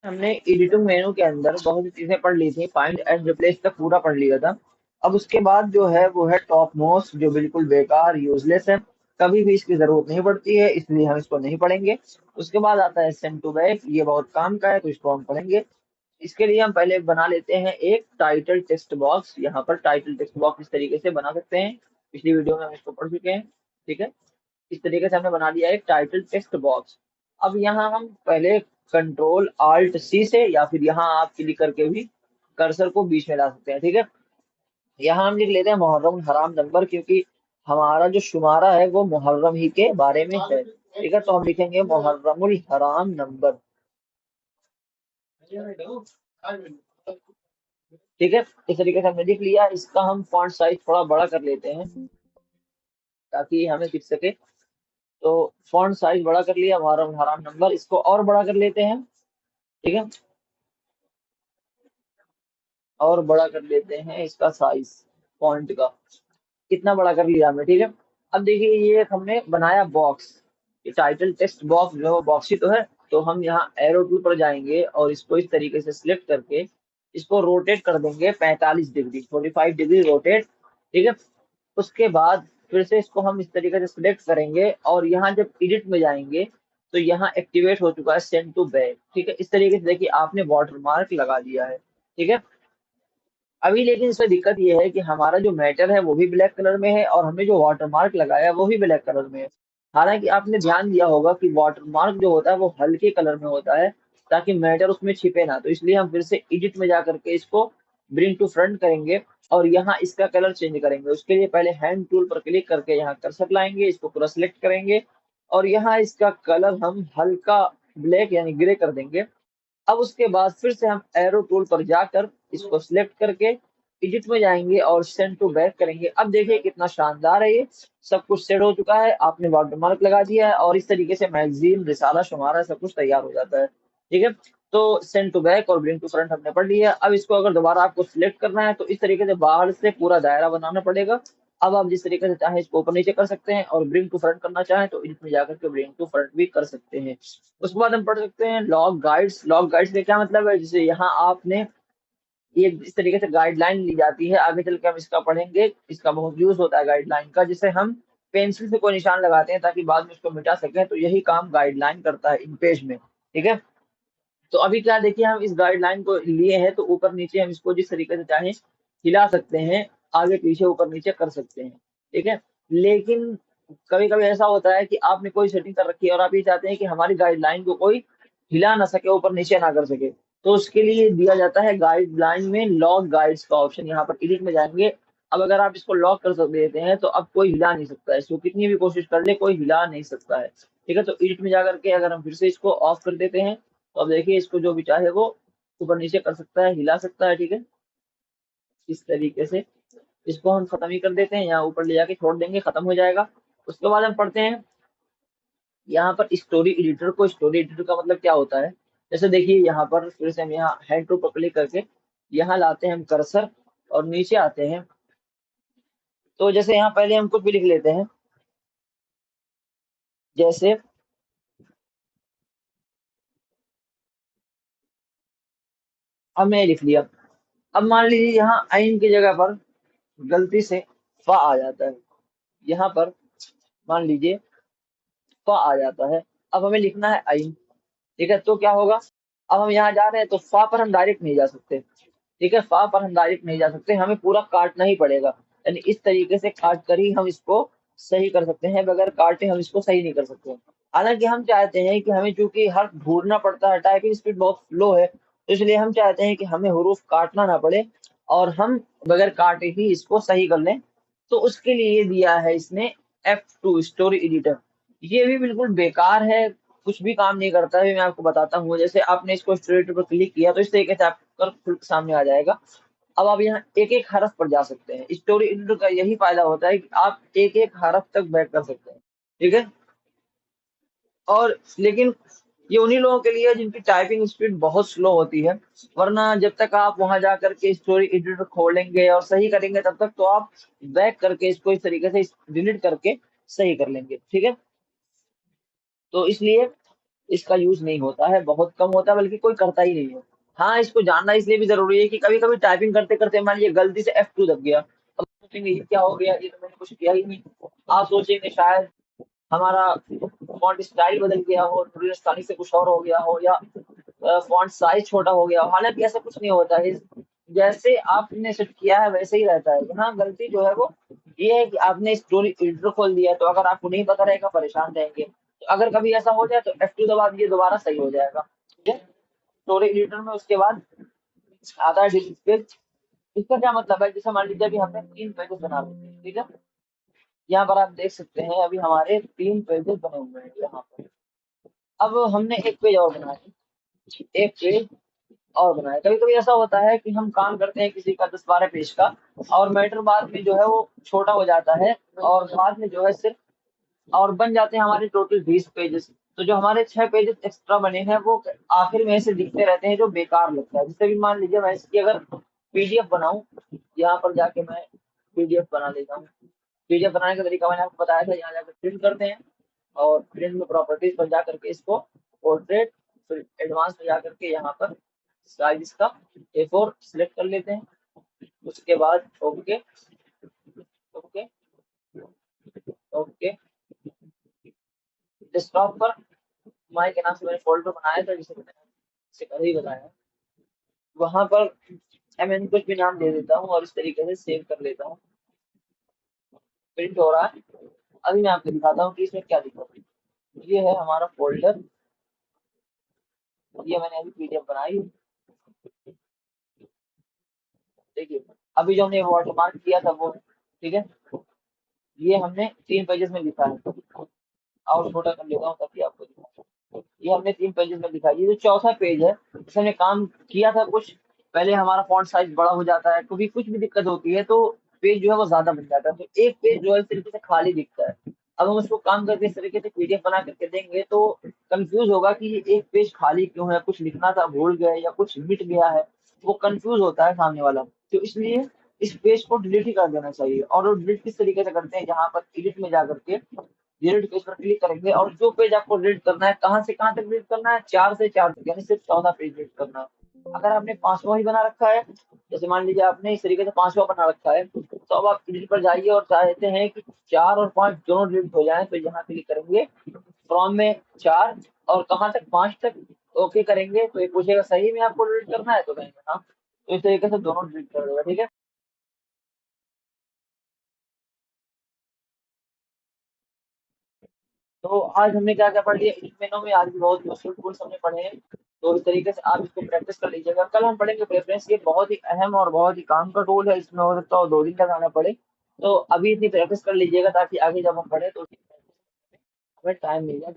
हमने एडिटिंग मेनू के अंदर बहुत सी चीजें पढ़ ली थी, फाइंड एंड रिप्लेस तक पूरा पढ़ लिया था। अब उसके बाद जो है वो है टॉप मोस्ट, जो बिल्कुल बेकार यूजलेस है, कभी भी इसकी जरूरत नहीं पड़ती है, इसलिए हम इसको नहीं पढ़ेंगे। उसके बाद आता है सेंड टू बैक, ये बहुत काम का है तो इसको हम पढ़ेंगे। इसके लिए हम पहले बना लेते हैं एक टाइटल टेक्स्ट बॉक्स। यहाँ पर टाइटल टेक्स्ट बॉक्स इस तरीके से बना सकते हैं, पिछली वीडियो में हम इसको पढ़ चुके हैं। ठीक है, इस तरीके से हमने बना लिया एक टाइटल टेक्स्ट बॉक्स। अब यहाँ हम पहले कंट्रोल आल्ट सी से, या फिर यहाँ आप क्लिक करके भी कर्सर को बीच में ला सकते हैं। ठीक है, यहाँ हम लिख लेते हैं मुहर्रम हराम नंबर, क्योंकि हमारा जो शुमारा है वो मुहर्रम ही के बारे में है। ठीक है, तो हम लिखेंगे मुहर्रमुल हराम नंबर। ठीक है, इस तरीके से हमने लिख लिया। इसका हम फॉन्ट साइज थोड़ा बड़ा कर लेते हैं ताकि हमें दिख सके। तो फॉन्ट साइज बड़ा कर लिया, मुहर्रम हराम नंबर, इसको और बड़ा कर लेते हैं। ठीक है, और बड़ा कर लेते हैं इसका साइज फॉन्ट का। कितना बड़ा कर लिया हमने। ठीक है, अब देखिए ये हमने बनाया बॉक्स, ये टाइटल टेक्स्ट बॉक्स जो है बॉक्स ही तो है। तो हम यहाँ एरो टूल पर जाएंगे और इसको इस तरीके से सिलेक्ट करके इसको रोटेट कर देंगे 45 डिग्री, 45 डिग्री रोटेट। ठीक है, उसके बाद फिर से इसको हम इस तरीके से सिलेक्ट करेंगे और यहाँ जब एडिट में जाएंगे तो यहाँ एक्टिवेट हो चुका है सेंड टू बैक। ठीक है, इस तरीके से देखिए आपने वाटर मार्क लगा दिया है। ठीक है, अभी लेकिन इसमें दिक्कत ये है कि हमारा जो मैटर है वो भी ब्लैक कलर में है और हमने जो वाटर मार्क लगाया है वो भी ब्लैक कलर में है। हालांकि आपने ध्यान दिया होगा कि वाटर मार्क जो होता है वो हल्के कलर में होता है ताकि मैटर उसमें छिपे ना। तो इसलिए हम फिर से एडिट में जा करके इसको ब्रिंग टू फ्रंट करेंगे और यहाँ इसका कलर चेंज करेंगे। उसके लिए पहले हैंड टूल पर क्लिक करके यहाँ कर्सर लाएंगे, इसको पूरा सिलेक्ट करेंगे और यहाँ इसका कलर हम हल्का ब्लैक यानी ग्रे कर देंगे। अब उसके बाद फिर से हम एरो टूल पर जाकर इसको सिलेक्ट करके एडिट में जाएंगे और सेंड टू बैक करेंगे। अब देखिए कितना शानदार है, ये सब कुछ सेट हो चुका है, आपने वाटरमार्क लगा दिया है और इस तरीके से मैगजीन रिसाला शुमारा सब कुछ तैयार हो जाता है। ठीक है, तो सेंड टू बैक और ब्रिंग टू फ्रंट हमने पढ़ लिया। अब इसको अगर दोबारा आपको सिलेक्ट करना है तो इस तरीके से बाहर से पूरा दायरा बनाना पड़ेगा। अब आप जिस तरीके से चाहें इसको ऊपर नीचे कर सकते हैं और ब्रिंग टू फ्रंट करना चाहें तो एडिट में जाकर के ब्रिंग टू फ्रंट भी कर सकते हैं। उसके बाद हम पढ़ सकते हैं लॉग गाइड्स। लॉग गाइड्स का क्या मतलब है, जैसे यहाँ आपने ये इस तरीके से गाइडलाइन ली जाती है, आगे चल के हम इसका पढ़ेंगे, इसका बहुत यूज होता है गाइडलाइन का, जिसे हम पेंसिल से कोई निशान लगाते हैं ताकि बाद में उसको मिटा सकें, तो यही काम गाइडलाइन करता है इन पेज में। ठीक है, तो अभी क्या देखिए हम इस गाइडलाइन को लिए हैं तो ऊपर नीचे हम इसको जिस तरीके से चाहें हिला सकते हैं, आगे पीछे ऊपर नीचे कर सकते हैं। ठीक है, लेकिन कभी कभी ऐसा होता है कि आपने कोई सेटिंग कर रखी है और आप ये चाहते हैं कि हमारी गाइडलाइन को कोई हिला ना सके, ऊपर नीचे ना कर सके, तो उसके लिए दिया जाता है गाइडलाइन में लॉक गाइड्स का ऑप्शन। यहाँ पर एडिट में जाएंगे, अब अगर आप इसको लॉक कर देते हैं तो अब कोई हिला नहीं सकता है इसको, कितनी भी कोशिश कर ले कोई हिला नहीं सकता है। ठीक है, तो एडिट में जाकर के अगर हम फिर से इसको ऑफ कर देते हैं तो अब देखिए इसको जो भी चाहे वो ऊपर नीचे कर सकता है, हिला सकता है। ठीक है, इस तरीके से इसको हम खत्म ही कर देते हैं, यहाँ ऊपर ले जाके छोड़ देंगे, खत्म हो जाएगा। उसके बाद हम पढ़ते हैं यहाँ पर स्टोरी एडिटर को। स्टोरी एडिटर का मतलब क्या होता है, जैसे देखिए यहाँ पर फिर से हम यहाँ हैंड टू पर क्लिक करके यहाँ लाते हैं हम कर्सर और नीचे आते हैं। तो जैसे यहाँ पहले हम कुछ भी लिख लेते हैं, जैसे अब मैं लिख लिया। अब मान लीजिए यहाँ आइन की जगह पर गलती से फा आ जाता है, यहाँ पर मान लीजिए फा आ जाता है, अब हमें लिखना है आइन। ठीक है, तो क्या होगा, अब हम यहाँ जा रहे हैं तो फा पर हम डायरेक्ट नहीं जा सकते। ठीक है, फा पर हम डायरेक्ट नहीं जा सकते, हमें पूरा काटना ही पड़ेगा, यानी इस तरीके से काट कर ही हम इसको सही कर सकते हैं, बगैर काटे हम इसको सही नहीं कर सकते। हालांकि हम चाहते हैं कि हमें चूंकि हर ढूंढना पड़ता है, टाइपिंग स्पीड बहुत स्लो है, तो इसलिए हम चाहते हैं कि हमें हरूफ काटना ना पड़े और हम बगैर काटे ही इसको सही कर लें। तो उसके लिए दिया है इसने F2 स्टोरी एडिटर। ये भी बिल्कुल बेकार है, कुछ भी काम नहीं करता है, मैं आपको बताता हूँ। जैसे आपने इसको स्टोरी एडिटर पर क्लिक किया तो इस तरीके से आपका खुद सामने आ जाएगा। अब आप यहाँ एक एक हरफ पर जा सकते हैं, स्टोरी एडिटर का यही फायदा होता है कि आप एक एक हरफ तक बैक कर सकते हैं। ठीक है, और लेकिन ये उन्हीं लोगों के लिए है जिनकी टाइपिंग स्पीड बहुत स्लो होती है, वरना जब तक आप वहां जा करके स्टोरी एडिटर खोलेंगे और सही करेंगे तब तक तो आप बैक करके इसको इस तरीके से डिलीट करके सही कर लेंगे। ठीक है, तो इसलिए इसका यूज नहीं होता है, बहुत कम होता है, बल्कि कोई करता ही नहीं है। हाँ, इसको जानना इसलिए भी जरूरी है कि कभी कभी टाइपिंग करते करते मान लीजिए गलती से F2 दब गया, अब सोचेंगे ये क्या हो गया, ये तो मैंने कुछ किया ही नहीं। आप सोचेंगे शायद हमारा फॉन्ट स्टाइल बदल गया हो, हिंदुस्तानी से कुछ और हो गया हो, या फॉन्ट साइज छोटा हो गया हो। हालांकि ऐसा कुछ नहीं होता है, जैसे आपने सेट किया है वैसे ही रहता है। यहाँ गलती जो है वो ये है कि आपने स्टोरी एडिटर खोल दिया है, तो अगर आपको नहीं पता रहेगा परेशान रहेंगे। तो अगर कभी ऐसा हो जाए तो F2 दबा दीजिए, दोबारा सही हो जाएगा। ठीक है, स्टोरी एडिटर में उसके बाद आता है डिलीट पेज। इसका क्या मतलब है, जैसे मान लीजिए अभी हमने 3 पेजेस बना लिए, ठीक है। यहाँ पर आप देख सकते हैं अभी हमारे 3 पेजेस बने हुए हैं यहाँ पर। अब हमने एक पेज और बनाया, एक पेज और बनाया। कभी कभी ऐसा होता है कि हम काम करते हैं किसी का 10-12 पेज का, और मैटर बाद में जो है वो छोटा हो जाता है, और बाद में जो है सिर्फ और बन जाते हैं हमारे टोटल 20 पेजेस। तो जो हमारे 6 पेजेस एक्स्ट्रा बने हैं वो आखिर में ऐसे दिखते रहते हैं, जो बेकार लगता है। जैसे भी मान लीजिए मैं इसकी अगर पीडीएफ बनाऊं, यहाँ पर जाके मैं पीडीएफ बना लेता हूँ। पीडीएफ बनाने का तरीका मैंने आपको बताया था, यहाँ जाकर प्रिंट करते हैं, और प्रिंट में प्रॉपर्टीज पर जा करके इसको पोर्ट्रेट, फिर एडवांस में जा करके यहाँ पर साइज इसका A4 सिलेक्ट कर लेते हैं। उसके बाद ओके, ओके, ओके। डेस्कटॉप पर माई के नाम से मैंने फोल्डर बनाया था, जिसे मैंने इससे पहले ही बताया। वहां पर मैंने कुछ भी नाम दे देता हूँ और इस तरीके से सेव कर लेता हूँ। प्रिंट हो रहा है। अभी मैं आपको दिखाता हूँ कि इसमें क्या दिक्कत है। ये है हमारा फोल्डर, ये मैंने अभी पीडीएफ बनाई। देखिए, अभी जो हमने वाटरमार्क किया था वो, ठीक है, ये हमने 3 पेजेस में लिखा है। और छोटा कर लेता हूँ ताकि आपको दिखाऊं। ये हमने 3 पेजेस में दिखा, ये जो चौथा पेज है इसमें हमने काम किया था कुछ। पहले हमारा फॉन्ट साइज बड़ा हो जाता है, कभी कुछ भी दिक्कत होती है तो पेज जो है वो ज्यादा बन जाता है, तो एक पेज जो है इस तरीके से खाली दिखता है। अब हम उसको काम करके इस तरीके से पीडीएफ बना करके देंगे तो कंफ्यूज होगा कि ये एक पेज खाली क्यों है, कुछ लिखना था भूल गए या कुछ मिट गया है, वो कंफ्यूज होता है सामने वाला। तो इसलिए इस पेज को डिलीट ही कर देना चाहिए। और वो डिलीट किस तरीके से करते हैं, जहां पर एडिट में जाकर के डिलीट पेज पर क्लिक करेंगे, और जो पेज आपको डिलीट करना है, कहाँ से कहाँ तक डिलीट करना है, 4 से 4 तक, यानी सिर्फ 14 पेज डिलीट करना है। अगर आपने 5वां ही बना रखा है, जैसे मान लीजिए आपने इस तरीके से 5वां बना रखा है, तो अब आप एडिट पर जाइए और चाहते हैं कि 4 और 5 दोनों डिलीट हो जाए, तो यहाँ क्लिक करेंगे फ्रॉम में 4 और कहाँ तक, 5 तक। ओके करेंगे तो ये पूछेगा सही में आपको डिलीट करना है, तो कहेंगे हाँ, तो इस तरीके से दोनों डिलीट कर देगा। ठीक है, तो आज हमने क्या क्या पढ़ लिया इन महीनों में, आज भी बहुत यूजफुल टूल्स हमने पढ़े हैं। तो इस तरीके से आप इसको प्रैक्टिस कर लीजिएगा। कल हम पढ़ेंगे प्रेफरेंस, ये बहुत ही अहम और बहुत ही काम का टूल है, इसमें हो सकता है 2 दिन तक आना पड़े। तो अभी इतनी प्रैक्टिस कर लीजिएगा ताकि आगे जब हम पढ़े तो हमें टाइम मिल जाए।